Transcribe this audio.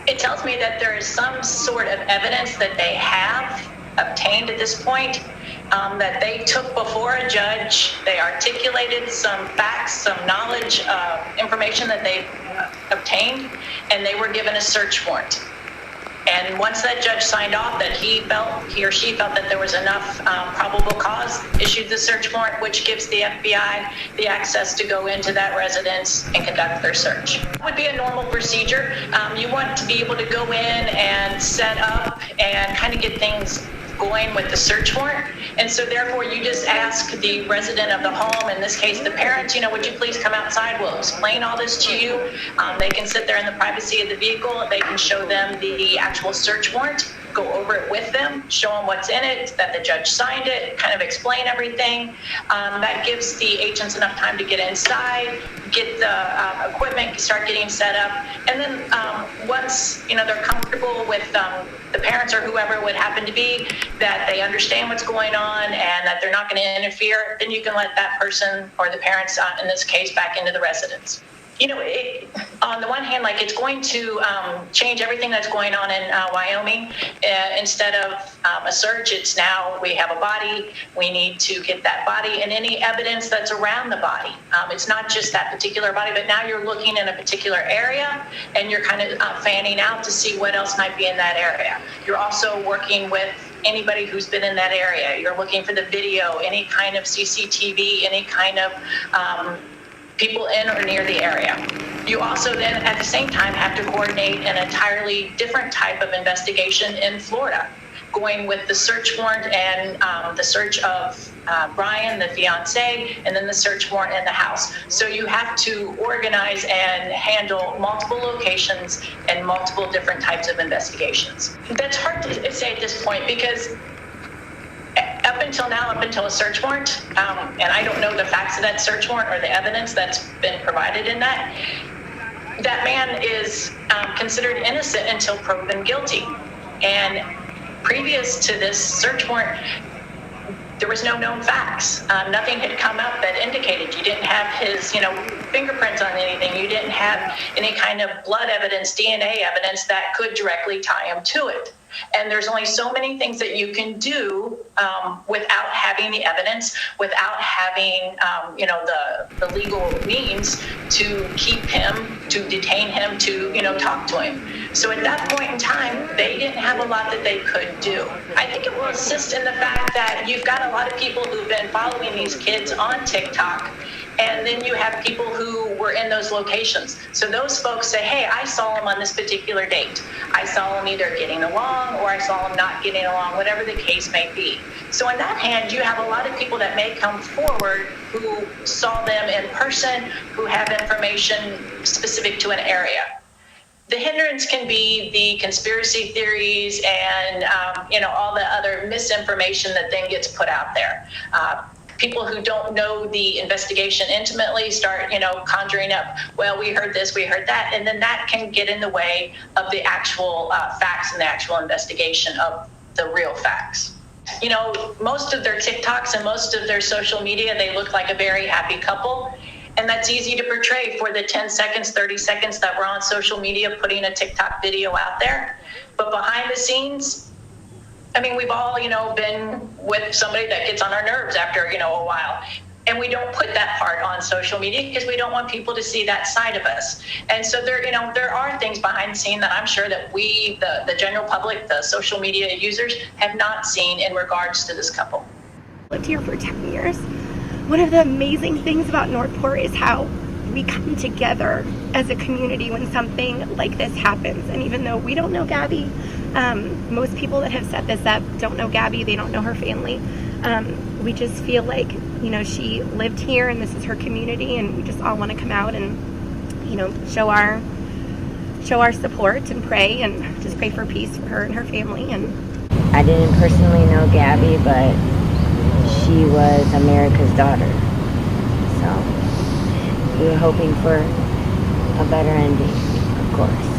It tells me that there is some sort of evidence that they have obtained at this point, that they took before a judge. They articulated some facts, some knowledge, information that they obtained, and they were given a search warrant. And once that judge signed off that he or she felt that there was enough probable cause, issued the search warrant, which gives the FBI the access to go into that residence and conduct their search. It would be a normal procedure. You want to be able to go in and set up and kind of get things going with the search warrant. And so therefore you just ask the resident of the home, in this case the parents, would you please come outside? We'll explain all this to you. They can sit there in the privacy of the vehicle. They can show them the actual search warrant, go over it with them, show them what's in it, that the judge signed it, kind of explain everything. That gives the agents enough time to get inside, get the equipment, start getting set up. And then once they're comfortable with the parents or whoever would happen to be, that they understand what's going on and that they're not going to interfere, then you can let that person or the parents, in this case, back into the residence. On the one hand, it's going to change everything that's going on in Wyoming. Instead of a search, it's now we have a body. We need to get that body and any evidence that's around the body. It's not just that particular body, but now you're looking in a particular area and you're kind of fanning out to see what else might be in that area. You're also working with anybody who's been in that area. You're looking for the video, any kind of CCTV, any kind of people in or near the area. You also then at the same time have to coordinate an entirely different type of investigation in Florida, going with the search warrant and the search of Brian, the fiancé, and then the search warrant in the house. So you have to organize and handle multiple locations and multiple different types of investigations. That's hard to say at this point because up until a search warrant, and I don't know the facts of that search warrant or the evidence that's been provided in that man is considered innocent until proven guilty. And previous to this search warrant, there was no known facts. Nothing had come up that indicated. You didn't have his, fingerprints on anything. You didn't have any kind of blood evidence, DNA evidence that could directly tie him to it. And there's only so many things that you can do without having the evidence, without having, the legal means to keep him, to detain him, to, talk to him. So at that point in time, they didn't have a lot that they could do. I think it will assist in the fact that you've got a lot of people who've been following these kids on TikTok. And then you have people who were in those locations. So those folks say, hey, I saw him on this particular date. I saw him either getting along or I saw him not getting along, whatever the case may be. So on that hand, you have a lot of people that may come forward who saw them in person, who have information specific to an area. The hindrance can be the conspiracy theories and, all the other misinformation that then gets put out there. People who don't know the investigation intimately start, conjuring up, well, we heard this, we heard that, and then that can get in the way of the actual facts and the actual investigation of the real facts. Most of their TikToks and most of their social media, they look like a very happy couple. And that's easy to portray for the 10 seconds, 30 seconds that we're on social media putting a TikTok video out there. But behind the scenes, we've all, been with somebody that gets on our nerves after, a while. And we don't put that part on social media because we don't want people to see that side of us. And so there are things behind the scene that I'm sure that we, the general public, the social media users, have not seen in regards to this couple. Lived here for 10 years. One of the amazing things about Northport is how we come together as a community when something like this happens. And even though we don't know Gabby, most people that have set this up don't know Gabby, they don't know her family. We just feel like, she lived here and this is her community, and we just all want to come out and, show our support and pray, and just pray for peace for her and her family. And I didn't personally know Gabby, but she was America's daughter. So we were hoping for a better ending, of course.